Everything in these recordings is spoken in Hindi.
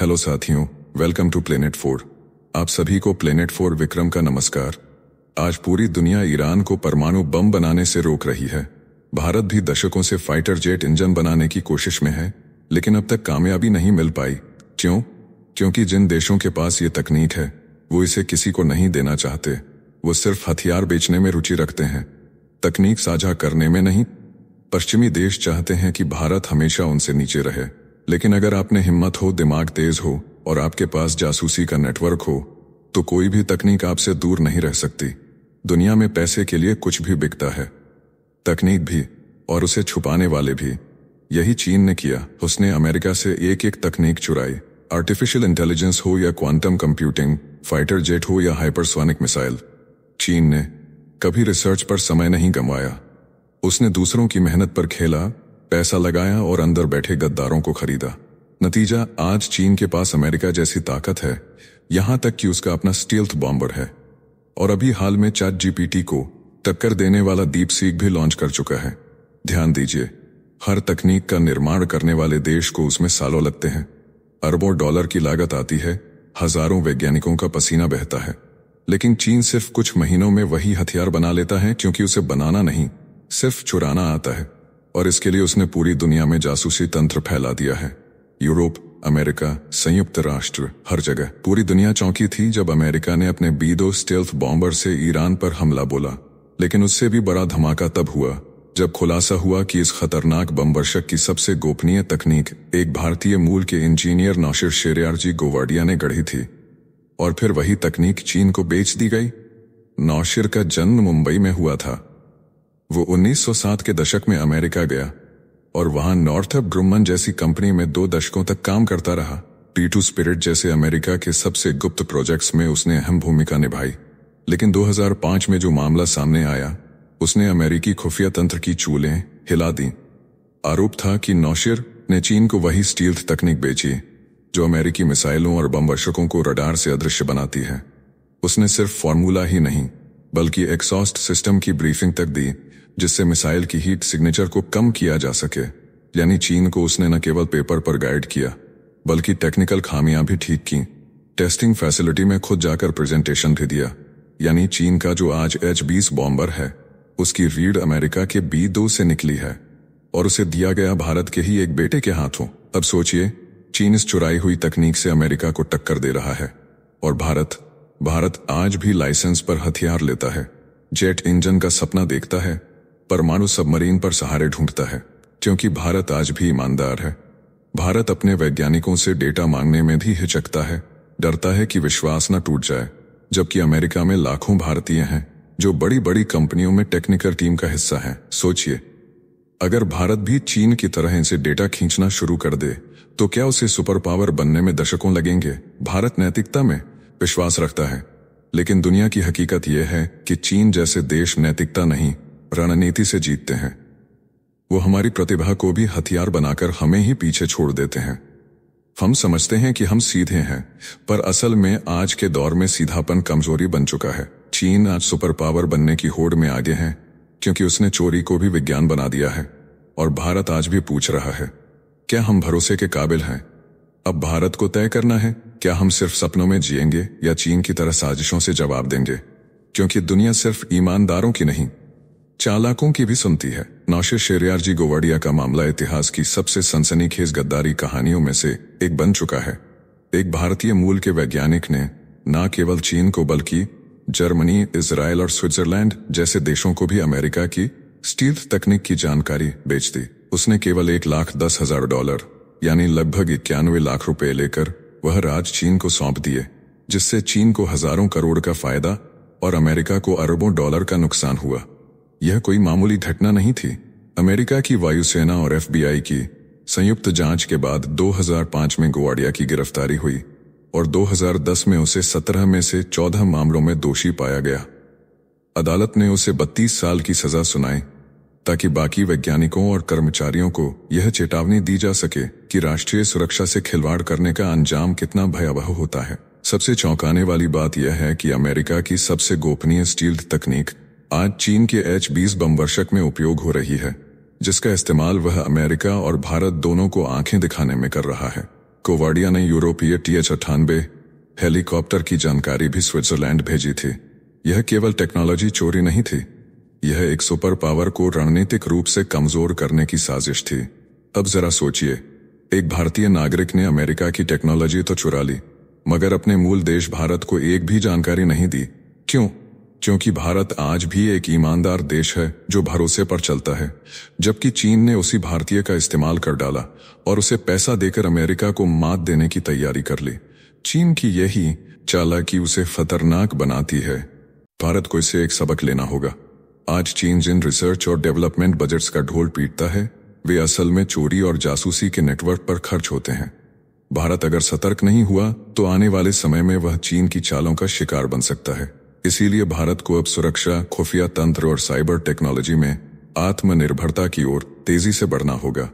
हेलो साथियों, वेलकम टू प्लेनेट 4। आप सभी को प्लेनेट 4 विक्रम का नमस्कार। आज पूरी दुनिया ईरान को परमाणु बम बनाने से रोक रही है। भारत भी दशकों से फाइटर जेट इंजन बनाने की कोशिश में है, लेकिन अब तक कामयाबी नहीं मिल पाई। क्यों? क्योंकि जिन देशों के पास ये तकनीक है वो इसे किसी को नहीं देना चाहते। वो सिर्फ हथियार बेचने में रुचि रखते हैं, तकनीक साझा करने में नहीं। पश्चिमी देश चाहते हैं कि भारत हमेशा उनसे नीचे रहे, लेकिन अगर आप में हिम्मत हो, दिमाग तेज हो और आपके पास जासूसी का नेटवर्क हो तो कोई भी तकनीक आपसे दूर नहीं रह सकती। दुनिया में पैसे के लिए कुछ भी बिकता है, तकनीक भी, और उसे छुपाने वाले भी। यही चीन ने किया। उसने अमेरिका से एक एक तकनीक चुराई। आर्टिफिशियल इंटेलिजेंस हो या क्वांटम कंप्यूटिंग, फाइटर जेट हो या हाइपरसोनिक मिसाइल, चीन ने कभी रिसर्च पर समय नहीं गंवाया। उसने दूसरों की मेहनत पर खेला, पैसा लगाया और अंदर बैठे गद्दारों को खरीदा। नतीजा, आज चीन के पास अमेरिका जैसी ताकत है, यहां तक कि उसका अपना स्टील्थ बॉम्बर है। और अभी हाल में ChatGPT को टक्कर देने वाला DeepSeek भी लॉन्च कर चुका है। ध्यान दीजिए, हर तकनीक का निर्माण करने वाले देश को उसमें सालों लगते हैं। अरबों डॉलर की लागत आती है, हजारों वैज्ञानिकों का पसीना बहता है, लेकिन चीन सिर्फ कुछ महीनों में वही हथियार बना लेता है, क्योंकि उसे बनाना नहीं, सिर्फ चुराना आता है। और इसके लिए उसने पूरी दुनिया में जासूसी तंत्र फैला दिया है। यूरोप, अमेरिका, संयुक्त राष्ट्र, हर जगह पूरी दुनिया चौंकी थी जब अमेरिका ने अपने B-2 स्टेल्थ बॉम्बर से ईरान पर हमला बोला। लेकिन उससे भी बड़ा धमाका तब हुआ जब खुलासा हुआ कि इस खतरनाक बमवर्षक की सबसे गोपनीय तकनीक एक भारतीय मूल के इंजीनियर नौशिर शेरयारजी गोवाडिया ने गढ़ी थी। और फिर वही तकनीक चीन को बेच दी गई। नौशिर का जन्म मुंबई में हुआ था। वो 1907 के दशक में अमेरिका गया और वहां नॉर्थअप ग्रुमन जैसी कंपनी में 2 दशकों तक काम करता रहा। P2 स्पिरिट जैसे अमेरिका के सबसे गुप्त प्रोजेक्ट्स में उसने अहम भूमिका निभाई। लेकिन 2005 में जो मामला सामने आया, उसने अमेरिकी खुफिया तंत्र की चूलें हिला दी। आरोप था कि नौशिर ने चीन को वही स्टील्थ तकनीक बेची जो अमेरिकी मिसाइलों और बमवर्षकों को रडार से अदृश्य बनाती है। उसने सिर्फ फॉर्मूला ही नहीं, बल्कि एग्जॉस्ट सिस्टम की ब्रीफिंग तक दी, जिससे मिसाइल की हीट सिग्नेचर को कम किया जा सके। यानी चीन को उसने न केवल पेपर पर गाइड किया, बल्कि टेक्निकल खामियां भी ठीक की। टेस्टिंग फैसिलिटी में खुद जाकर प्रेजेंटेशन भी दिया। यानी चीन का जो आज H-20 बॉम्बर है, उसकी रीढ़ अमेरिका के B-2 से निकली है और उसे दिया गया भारत के ही एक बेटे के हाथों। अब सोचिए, चीन इस चुराई हुई तकनीक से अमेरिका को टक्कर दे रहा है, और भारत आज भी लाइसेंस पर हथियार लेता है, जेट इंजन का सपना देखता है, परमाणु सबमरीन पर सहारे ढूंढता है, क्योंकि भारत आज भी ईमानदार है। भारत अपने वैज्ञानिकों से डेटा मांगने में भी हिचकता है, डरता है कि विश्वास न टूट जाए। जबकि अमेरिका में लाखों भारतीय हैं जो बड़ी बड़ी कंपनियों में टेक्निकल टीम का हिस्सा हैं। सोचिए, अगर भारत भी चीन की तरह इनसे डेटा खींचना शुरू कर दे तो क्या उसे सुपर पावर बनने में दशकों लगेंगे? भारत नैतिकता में विश्वास रखता है, लेकिन दुनिया की हकीकत यह है कि चीन जैसे देश नैतिकता नहीं, रणनीति से जीतते हैं। वो हमारी प्रतिभा को भी हथियार बनाकर हमें ही पीछे छोड़ देते हैं। हम समझते हैं कि हम सीधे हैं, पर असल में आज के दौर में सीधापन कमजोरी बन चुका है। चीन आज सुपर पावर बनने की होड़ में आगे है, क्योंकि उसने चोरी को भी विज्ञान बना दिया है। और भारत आज भी पूछ रहा है, क्या हम भरोसे के काबिल हैं? अब भारत को तय करना है, क्या हम सिर्फ सपनों में जिएंगे या चीन की तरह साजिशों से जवाब देंगे? क्योंकि दुनिया सिर्फ ईमानदारों की नहीं, चालाकों की भी सुनती है। नौशिर शेरयारजी गोवाडिया का मामला इतिहास की सबसे सनसनीखेज गद्दारी कहानियों में से एक बन चुका है। एक भारतीय मूल के वैज्ञानिक ने न केवल चीन को बल्कि जर्मनी, इजराइल और स्विट्जरलैंड जैसे देशों को भी अमेरिका की स्टील्थ तकनीक की जानकारी बेच दी। उसने केवल $1,10,000 यानी लगभग 91 लाख रुपए लेकर वह राज चीन को सौंप दिए, जिससे चीन को हजारों करोड़ का फायदा और अमेरिका को अरबों डॉलर का नुकसान हुआ। यह कोई मामूली घटना नहीं थी। अमेरिका की वायुसेना और FBI की संयुक्त जांच के बाद 2005 में गोवाडिया की गिरफ्तारी हुई और 2010 में उसे 17 में से 14 मामलों में दोषी पाया गया। अदालत ने उसे 32 साल की सजा सुनाई, ताकि बाकी वैज्ञानिकों और कर्मचारियों को यह चेतावनी दी जा सके कि राष्ट्रीय सुरक्षा से खिलवाड़ करने का अंजाम कितना भयावह होता है। सबसे चौंकाने वाली बात यह है कि अमेरिका की सबसे गोपनीय स्टील्थ तकनीक आज चीन के H-20 बमवर्षक में उपयोग हो रही है, जिसका इस्तेमाल वह अमेरिका और भारत दोनों को आंखें दिखाने में कर रहा है। कोवाडिया ने यूरोपीय TH-98 हेलीकॉप्टर की जानकारी भी स्विट्जरलैंड भेजी थी। यह केवल टेक्नोलॉजी चोरी नहीं थी, यह एक सुपर पावर को रणनीतिक रूप से कमजोर करने की साजिश थी। अब जरा सोचिए, एक भारतीय नागरिक ने अमेरिका की टेक्नोलॉजी तो चुरा ली, मगर अपने मूल देश भारत को एक भी जानकारी नहीं दी। क्यों? क्योंकि भारत आज भी एक ईमानदार देश है जो भरोसे पर चलता है, जबकि चीन ने उसी भारतीय का इस्तेमाल कर डाला और उसे पैसा देकर अमेरिका को मात देने की तैयारी कर ली। चीन की यही चालाकी उसे खतरनाक बनाती है। भारत को इससे एक सबक लेना होगा। आज चीन जिन रिसर्च और डेवलपमेंट बजट्स का ढोल पीटता है, वे असल में चोरी और जासूसी के नेटवर्क पर खर्च होते हैं। भारत अगर सतर्क नहीं हुआ तो आने वाले समय में वह चीन की चालों का शिकार बन सकता है। इसीलिए भारत को अब सुरक्षा, खुफिया तंत्र और साइबर टेक्नोलॉजी में आत्मनिर्भरता की ओर तेजी से बढ़ना होगा।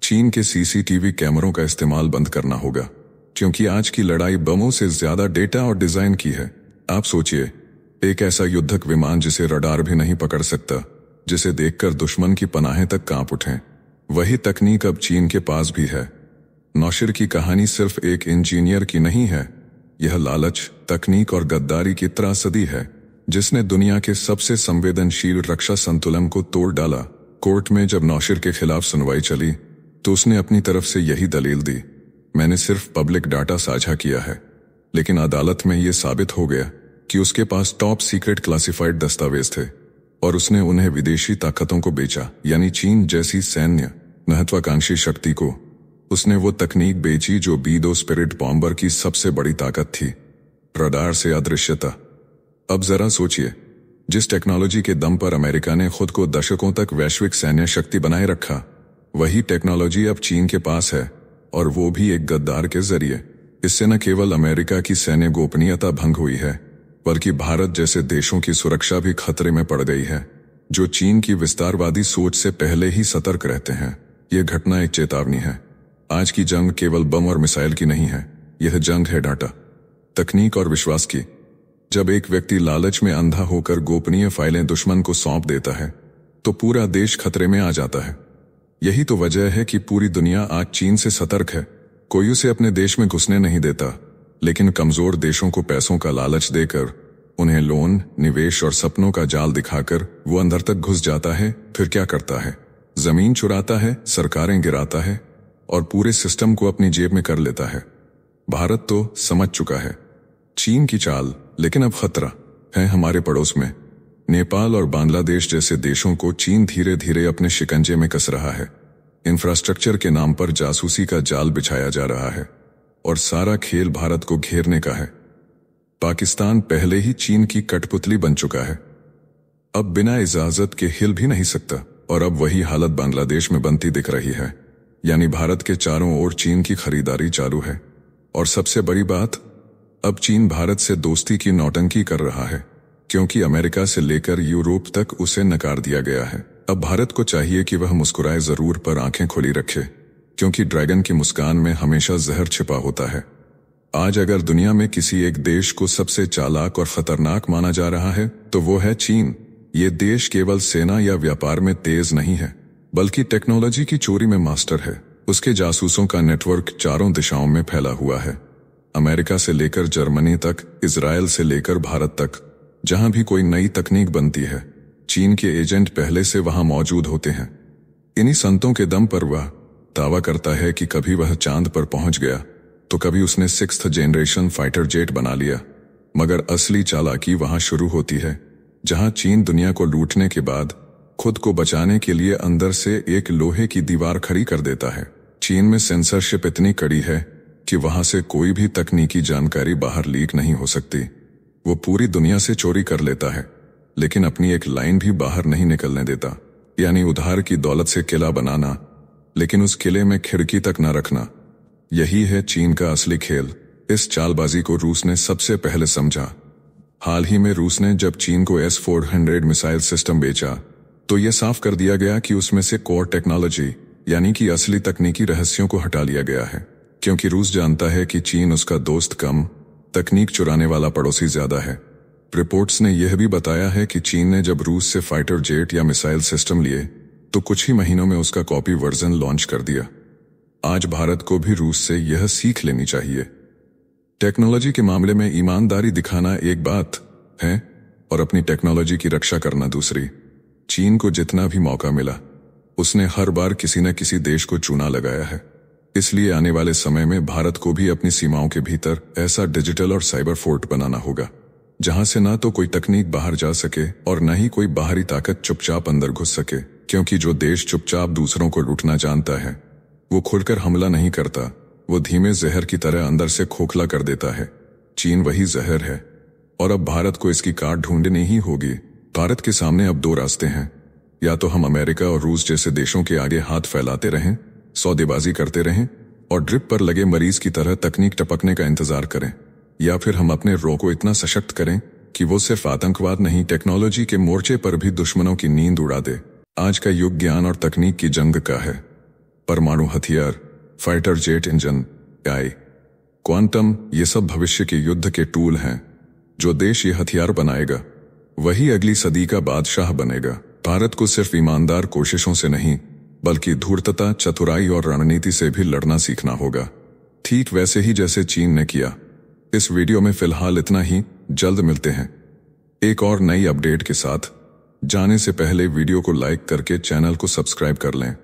चीन के CCTV कैमरों का इस्तेमाल बंद करना होगा, क्योंकि आज की लड़ाई बमों से ज्यादा डेटा और डिजाइन की है। आप सोचिए, एक ऐसा युद्धक विमान जिसे रडार भी नहीं पकड़ सकता, जिसे देखकर दुश्मन की पनाहें तक कांप उठें, वही तकनीक अब चीन के पास भी है। नौशिर की कहानी सिर्फ एक इंजीनियर की नहीं है, यह लालच, तकनीक और गद्दारी की त्रासदी है जिसने दुनिया के सबसे संवेदनशील रक्षा संतुलन को तोड़ डाला। कोर्ट में जब नौशिर के खिलाफ सुनवाई चली तो उसने अपनी तरफ से यही दलील दी, मैंने सिर्फ पब्लिक डाटा साझा किया है। लेकिन अदालत में यह साबित हो गया कि उसके पास टॉप सीक्रेट क्लासिफाइड दस्तावेज थे और उसने उन्हें विदेशी ताकतों को बेचा, यानी चीन जैसी सैन्य महत्वाकांक्षी शक्ति को। उसने वो तकनीक बेची जो B-2 स्पिरिट बॉम्बर की सबसे बड़ी ताकत थी, रडार से अदृश्यता। अब जरा सोचिए, जिस टेक्नोलॉजी के दम पर अमेरिका ने खुद को दशकों तक वैश्विक सैन्य शक्ति बनाए रखा, वही टेक्नोलॉजी अब चीन के पास है, और वो भी एक गद्दार के जरिए। इससे न केवल अमेरिका की सैन्य गोपनीयता भंग हुई है, बल्कि भारत जैसे देशों की सुरक्षा भी खतरे में पड़ गई है, जो चीन की विस्तारवादी सोच से पहले ही सतर्क रहते हैं। यह घटना एक चेतावनी है। आज की जंग केवल बम और मिसाइल की नहीं है, यह जंग है डाटा, तकनीक और विश्वास की। जब एक व्यक्ति लालच में अंधा होकर गोपनीय फाइलें दुश्मन को सौंप देता है तो पूरा देश खतरे में आ जाता है। यही तो वजह है कि पूरी दुनिया आज चीन से सतर्क है। कोई उसे अपने देश में घुसने नहीं देता, लेकिन कमजोर देशों को पैसों का लालच देकर, उन्हें लोन, निवेश और सपनों का जाल दिखाकर वो अंदर तक घुस जाता है। फिर क्या करता है? जमीन चुराता है, सरकारें गिराता है और पूरे सिस्टम को अपनी जेब में कर लेता है। भारत तो समझ चुका है चीन की चाल, लेकिन अब खतरा है हमारे पड़ोस में। नेपाल और बांग्लादेश जैसे देशों को चीन धीरे धीरे अपने शिकंजे में कस रहा है। इंफ्रास्ट्रक्चर के नाम पर जासूसी का जाल बिछाया जा रहा है और सारा खेल भारत को घेरने का है। पाकिस्तान पहले ही चीन की कठपुतली बन चुका है, अब बिना इजाजत के हिल भी नहीं सकता। और अब वही हालत बांग्लादेश में बनती दिख रही है, यानी भारत के चारों ओर चीन की खरीदारी चालू है। और सबसे बड़ी बात, अब चीन भारत से दोस्ती की नौटंकी कर रहा है, क्योंकि अमेरिका से लेकर यूरोप तक उसे नकार दिया गया है। अब भारत को चाहिए कि वह मुस्कुराए जरूर, पर आंखें खुली रखे, क्योंकि ड्रैगन की मुस्कान में हमेशा जहर छिपा होता है। आज अगर दुनिया में किसी एक देश को सबसे चालाक और खतरनाक माना जा रहा है तो वो है चीन। ये देश केवल सेना या व्यापार में तेज नहीं है, बल्कि टेक्नोलॉजी की चोरी में मास्टर है। उसके जासूसों का नेटवर्क चारों दिशाओं में फैला हुआ है, अमेरिका से लेकर जर्मनी तक, इजराइल से लेकर भारत तक। जहां भी कोई नई तकनीक बनती है, चीन के एजेंट पहले से वहां मौजूद होते हैं। इन्हीं संतों के दम पर वह दावा करता है कि कभी वह चांद पर पहुंच गया तो कभी उसने 6th जनरेशन फाइटर जेट बना लिया। मगर असली चालाकी वहां शुरू होती है, जहां चीन दुनिया को लूटने के बाद खुद को बचाने के लिए अंदर से एक लोहे की दीवार खड़ी कर देता है। चीन में सेंसरशिप इतनी कड़ी है कि वहां से कोई भी तकनीकी जानकारी बाहर लीक नहीं हो सकती। वो पूरी दुनिया से चोरी कर लेता है, लेकिन अपनी एक लाइन भी बाहर नहीं निकलने देता, यानी उधार की दौलत से किला बनाना, लेकिन उस किले में खिड़की तक न रखना। यही है चीन का असली खेल। इस चालबाजी को रूस ने सबसे पहले समझा। हाल ही में रूस ने जब चीन को S-400 मिसाइल सिस्टम बेचा तो यह साफ कर दिया गया कि उसमें से कोर टेक्नोलॉजी, यानी कि असली तकनीकी रहस्यों को हटा लिया गया है, क्योंकि रूस जानता है कि चीन उसका दोस्त कम, तकनीक चुराने वाला पड़ोसी ज्यादा है। रिपोर्ट्स ने यह भी बताया है कि चीन ने जब रूस से फाइटर जेट या मिसाइल सिस्टम लिए तो कुछ ही महीनों में उसका कॉपी वर्जन लॉन्च कर दिया। आज भारत को भी रूस से यह सीख लेनी चाहिए। टेक्नोलॉजी के मामले में ईमानदारी दिखाना एक बात है और अपनी टेक्नोलॉजी की रक्षा करना दूसरी। चीन को जितना भी मौका मिला उसने हर बार किसी न किसी देश को चूना लगाया है। इसलिए आने वाले समय में भारत को भी अपनी सीमाओं के भीतर ऐसा डिजिटल और साइबर फोर्ट बनाना होगा जहां से ना तो कोई तकनीक बाहर जा सके और न ही कोई बाहरी ताकत चुपचाप अंदर घुस सके, क्योंकि जो देश चुपचाप दूसरों को लूटना जानता है वो खुलकर हमला नहीं करता, वो धीमे जहर की तरह अंदर से खोखला कर देता है। चीन वही जहर है और अब भारत को इसकी काट ढूंढनी ही होगी। भारत के सामने अब दो रास्ते हैं, या तो हम अमेरिका और रूस जैसे देशों के आगे हाथ फैलाते रहें, सौदेबाजी करते रहें और ड्रिप पर लगे मरीज की तरह तकनीक टपकने का इंतजार करें, या फिर हम अपने रो को इतना सशक्त करें कि वो सिर्फ आतंकवाद नहीं टेक्नोलॉजी के मोर्चे पर भी दुश्मनों की नींद उड़ा दे। आज का युग ज्ञान और तकनीक की जंग का है। परमाणु हथियार, fighter jet engine, AI, quantum, ये सब भविष्य के युद्ध के टूल हैं। जो देश ये हथियार बनाएगा वही अगली सदी का बादशाह बनेगा। भारत को सिर्फ ईमानदार कोशिशों से नहीं बल्कि धूर्तता, चतुराई और रणनीति से भी लड़ना सीखना होगा, ठीक वैसे ही जैसे चीन ने किया। इस वीडियो में फिलहाल इतना ही, जल्द मिलते हैं एक और नई अपडेट के साथ। जाने से पहले वीडियो को लाइक करके चैनल को सब्सक्राइब कर लें।